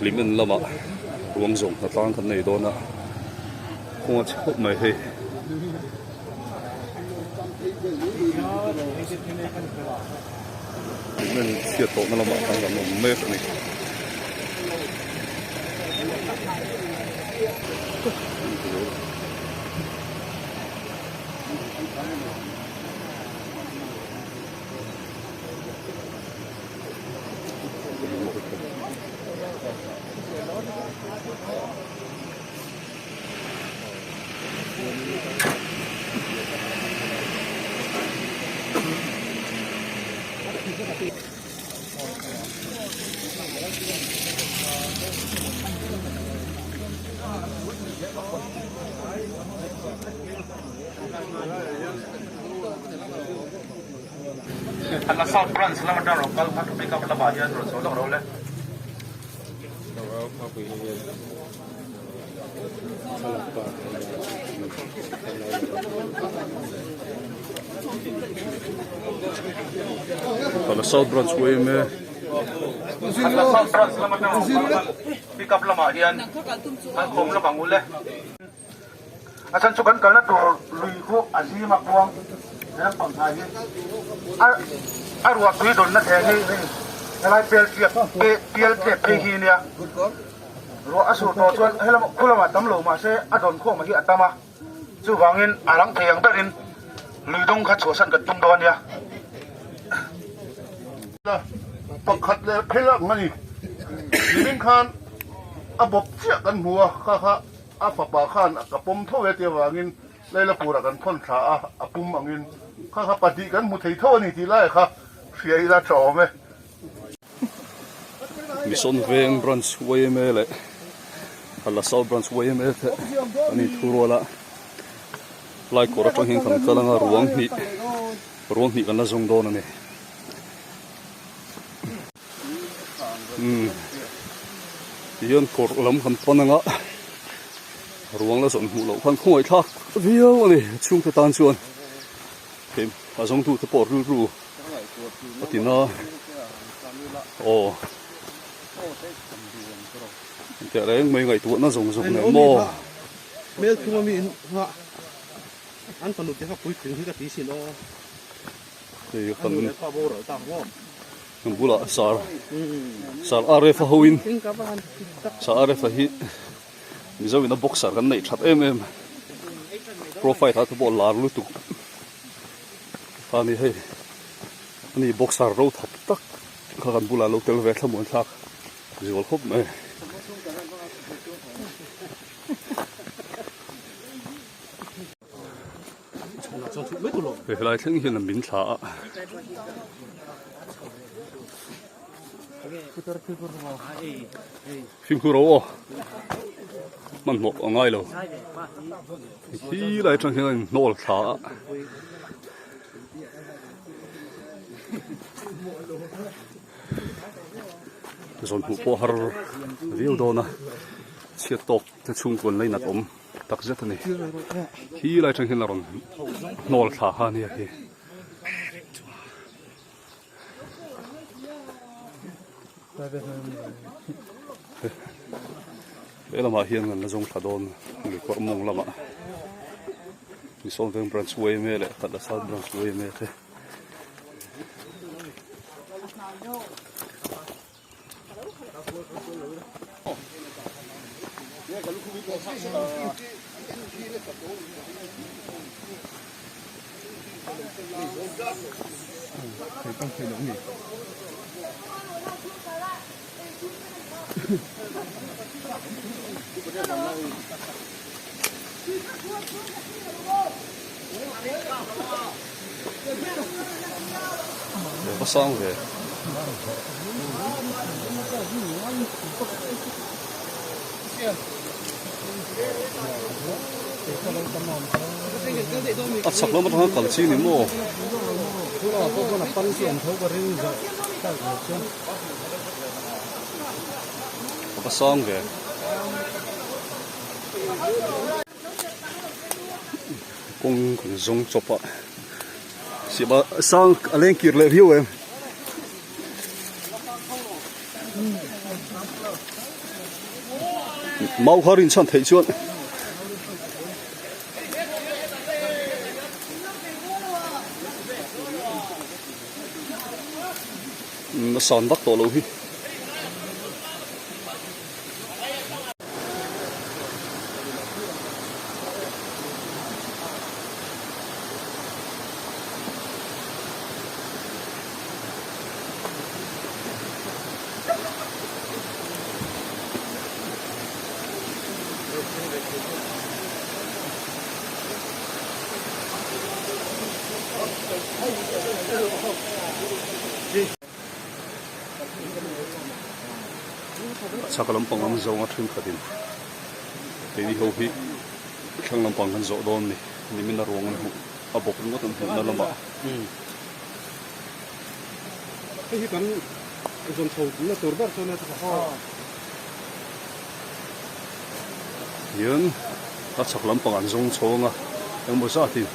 limin lama ruang zong na tlang kan nei do na khong a chhop mai he men sia to na lama tang kan me ni Alla South Branch lama dah lokal kan pick up la bahaya terus orang role. Alla South Branch way me Alla South Branch lama dah lokal pick up lama hian an khom la bangul le. Asan chukan kala to lui ko azi mak buang dan pangai arwa tui don na the ni helai pel tiap pe hi nia ro asu to chuan helam khulama tamlo ma se adon kho ma hi atama chu wangin arang theyang berin luidong kha chosan ka tum don ya pakhat le phela ngani ning khan abop chia kan huwa kha a papa khan ka pom thowe te wangin leila pura kan thon tha a apum angin kha pati kan mu thei tho ni ti lai kha ria ila chome Mission Veng Branch way me le alla South Branch way me the ani thurola lai ko ra tang hin kan kalanga ruang ni kan la zong don ani yon kor lam kan pananga ruang la zon mu lo khan khoi thak vio ani chung ta tan chuan hem a zong tu te por ru atina oแต่แล้วไม่ไงตัวน่าสงสารเนี่ยโม่เมื่อคือมันมีว่าอันฝนุกจะเขาปุ้ยถึงที่กะทิสิโลคือคน เนี่ยข้าวโบราณต่างว่ามันบุละสารอารีฟะฮวิน จริงกับบ้าน สารอารีฟะฮิมิจะวินาบ็อกซ์กันในชัดโปรไฟล์ท่าทุบอลลาร์ลุตุกอันนี้ให้อันนี้บ็อกซ์เราทับตักข้ากันบุละเราเตลเวทละมวนทักจิวลครบไหมเวลาถึงเห็นมินท่าฟิมคูโร่มันหมกง่ายเลยที่ไรจังเห็นโนลท่าส่วนผู้พอฮาร์วิวโดนะเชียตกจะชุ่มกวนเลยนัดตักเจ็ดนี่ที่ไรจังเห็นเราโนลท่านี่เฮ้เวลามาเฮียนกันนะจงขัดโดนหรือความมงละมามีส่วนเป็นบรันช์เวย์เมล่ตัดละสัดบรันช์เวย์เมล่ต้องเคยหลงนี่ก็ซ่องเลย ắt sặc lắm mất cả chi nín mồ có xong kìa cũng dùng chụp ạ chỉ bảo sang lên kia lại view em mau harin chan thei chuan san dak to lo hi Sakalam pangam zonga thun khatin tei ho hi thanglam panghan zo don ni nimin rawng an hu abok ngot an hu na lama cái cái dòng thầu cũng là tổ bát cho nên là yen ta sakalam pangan zong chonga ang mo sa tin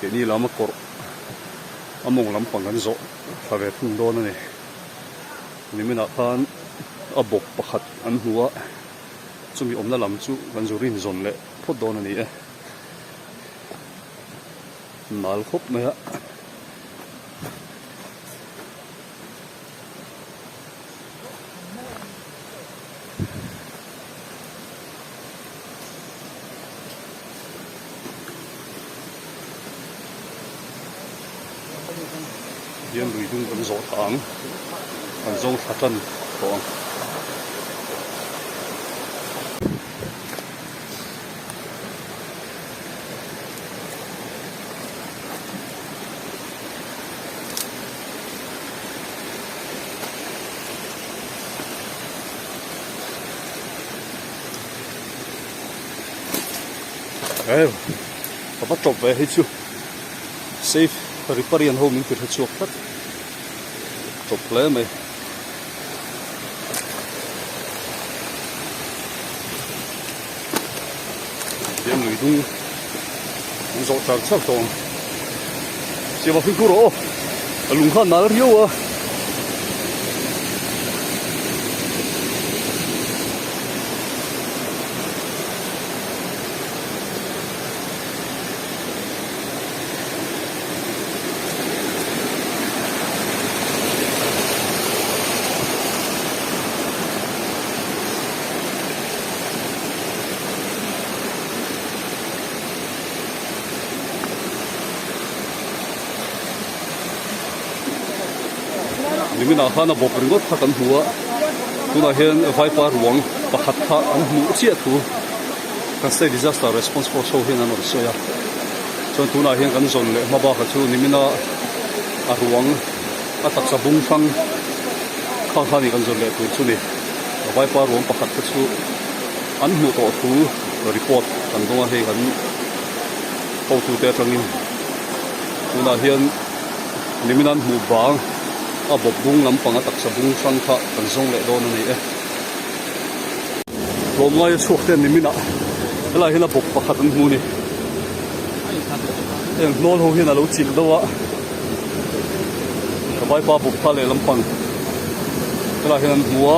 ke ni lama kor among lam pangan zo thave thun don ni nimin khan abok pakhat an huwa chumi omna lam chu ganzurin zon le phot don ani e nal khop me ya yen lui dung kan zo thang kan zong thatan tong papa top ve hi chu safe reparian home in pir chu khat top ple mai yen lui dung zo chang chak tong se va figur o lung khan nal riu a nimin khana bop ringot khakan huwa tuna hian vaipa ruang pakhat kha an mu chia thu kan state disaster response force ho hian an or soya chon tuna hian kan zon le maba kha chu nimina a ruang a taksa bung thang kha kha ni kan zon le tu chu ni vaipa ruang pakhat kha chu an mu to thu report kan donga he kan ho tu te tangin tuna hian niminan mu bang a bob bung lam panga taksa bung thang kha kan zong le don ani e lom lai chuak ten nimina la hina bob pakhat an mu ni eng nol ho hina lo chil dawa vai pa bob pha le lampang la hina huwa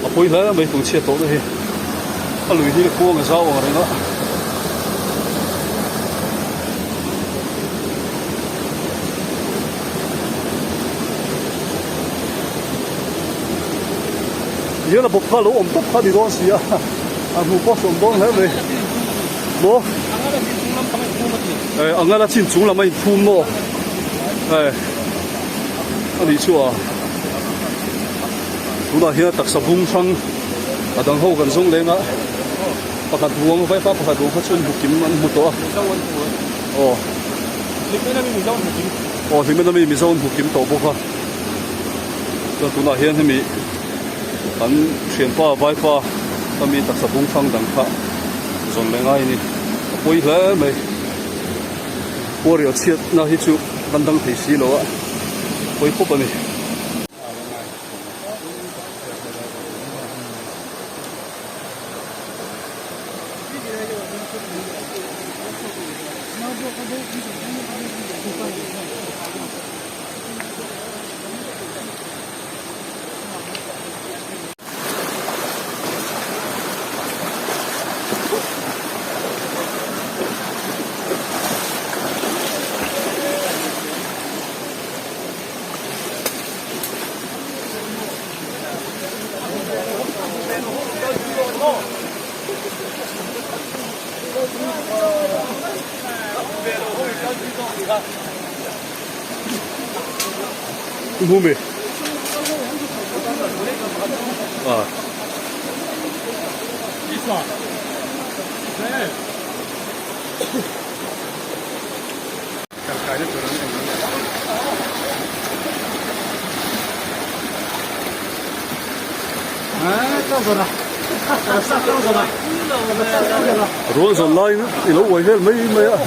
a poi la mai tu che to hi a lui hi ko nga zaw nga renga giờ là bộc phát lỗ ổn tốc phát đi đó xí à mu có sòng bóng hết rồi bố anh ấy là chín chúng là mấy phun mồ anh đi chưa chúng ta hiện tại sập bung sang ở đằng hậu gần sông lên á bắt đầu buông vai bắt đầu phát xuân bục kim ăn một tổ thì mình đang bị sâu bục kim tổ bốc ha cho chúng ta hiện thì mình anh chuyển qua vai qua ta mi tak sabung phang dang kha zon le ngai ni poi hle mai por yo chiat na hi chu kan dang thei si lo a poi khop ani mu me à rồi dần lại nữa thì lâu quay hết mấy ạ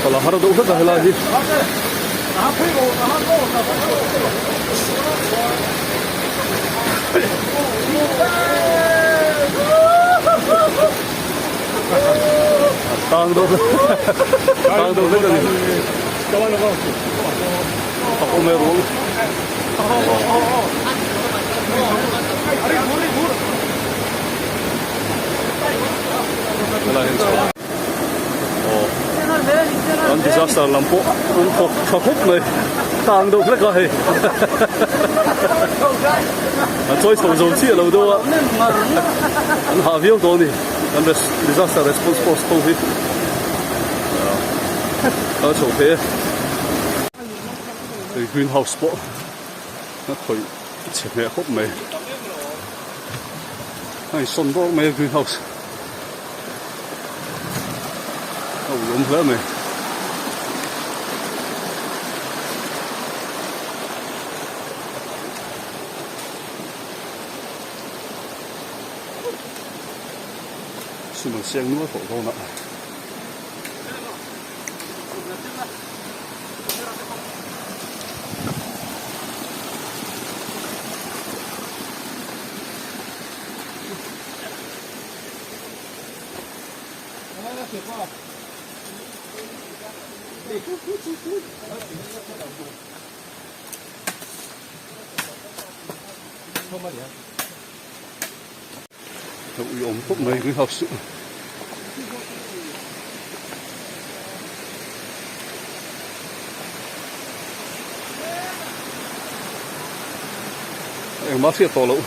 kalau harus udah dah lagi tang đâu đấy rồi aku meru anh disaster lampu anh khóc này tang đâu đấy rồi anh chơi thầu dầu chi ở đâu á anh hạ viêu đó đi anh disaster response force covid ở chỗ thế cái greenhouse bộ nó thôi chỉ mẹ khóc mày anh son bộ mày greenhouse ông dùng thế mày mình xem nữa phổ thông ạ Hậu ổn phúc mấy cái học sự em mất việc to lắm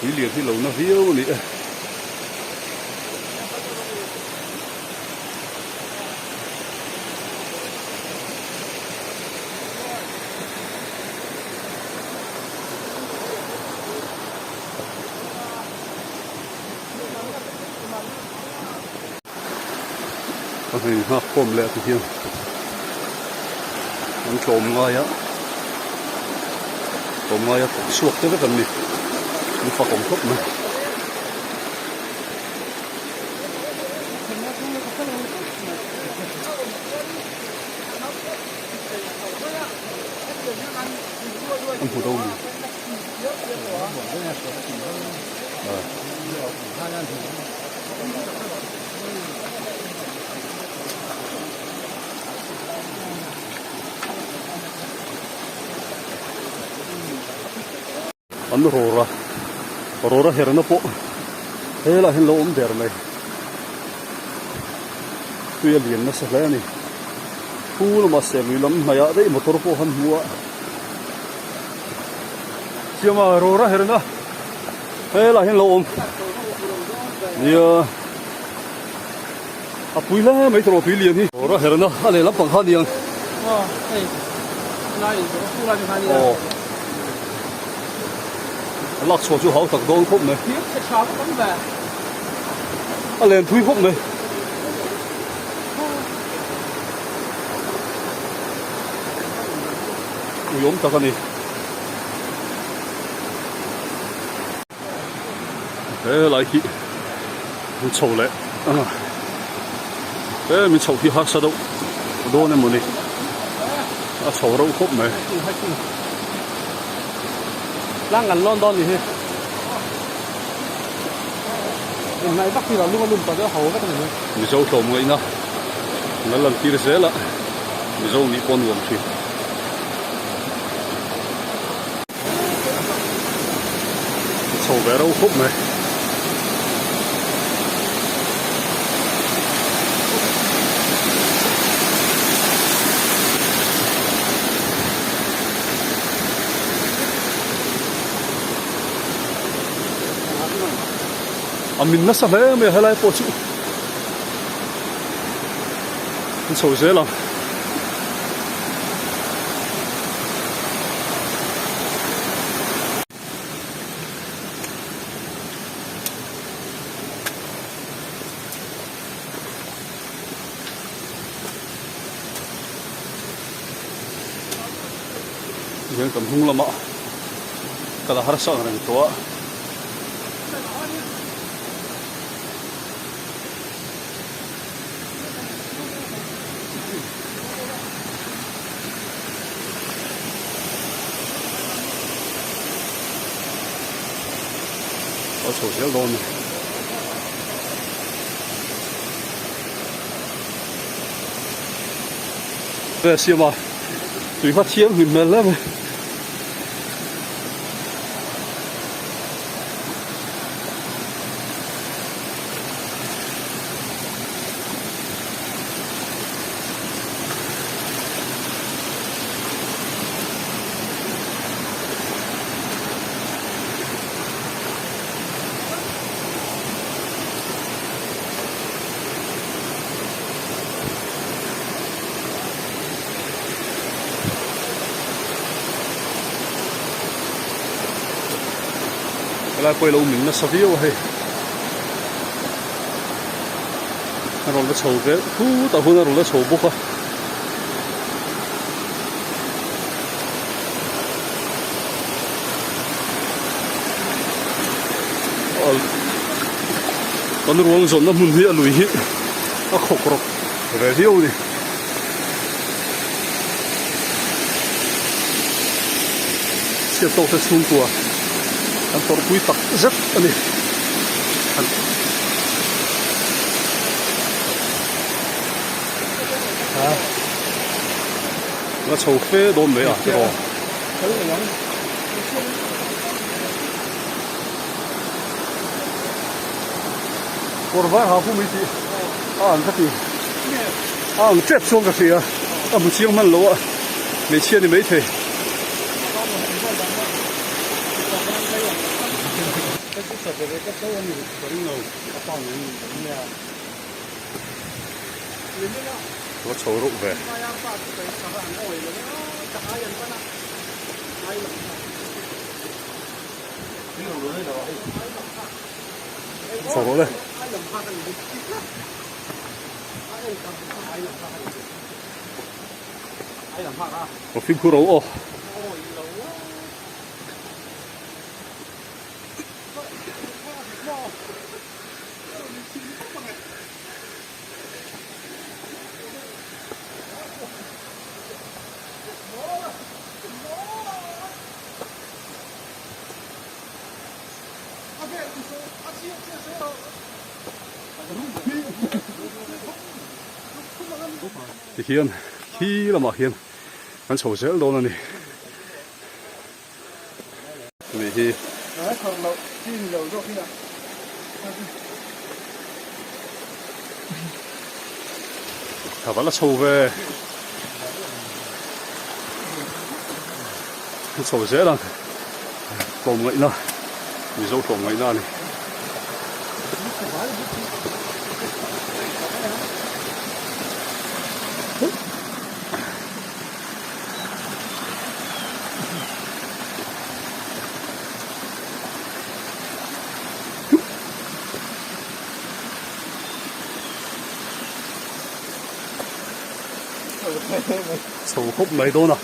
quý liền thì lâu nó hiếu nữa thì ha hôm lẹ thì hiền anh trộm ngay á suốt tới cái phần này anh phá cổng thấp này anh phủ đâu nhỉ anh rora herna po hela hin lo der mai tuya lian na sa ni pul ma se mi lam maya dei motor po han huwa siama rora herna hela hin lo ya apuila mai tro tuya lian ni rora herna ale la pang han yang lắc số chú hậu thật đôn khúc này, lên thui khúc này, uống thật cái này, thế lại khi mình chầu lại, thế mình chầu khi hát sao đâu, đôn này một này, chầu đâu khúc này. Lang ngắn London gì hết. Hôm nay bắt khi là luôn tao cho hậu các cái này. Mình dâu trộm vậy nào. Nó lần kia sẽ là mình dâu nghĩ con uổng thì. Sầu bé đâu khúc này. mình nó sắp hết mày hay lại bỏ chịu sầu dễ lắm yang cầm hung lắm ạ cái là hết sợ này to我手小多呢。这是嘛？嘴巴贴紧了了呗。来贵楼明那啥的哟嘿，那罗那丑个，呼到呼那罗那丑不快。那罗说那门里路去，那口口，来掉的。这都是中国。Kantor kui tak zat ani nó sầu phê đồn đấy à cái đó còn vài hàng không mấy chị ăn cái gì ăn chết xuống cái gì à một chiếc mặn lúa mấy chiếc thì mấy thế có sầu rụng về sầu rụng đây có phim khu đấu thì hiền khi là mà hiền anh sầu dễ đâu này này thì thả vẫn là sầu về sầu dễ lắm còn vậy nữa ví dụ còn vậy nữa này sầu khúc mấy đô nào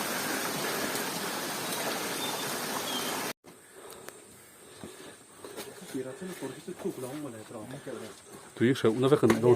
tùy sầu nó phải cần đô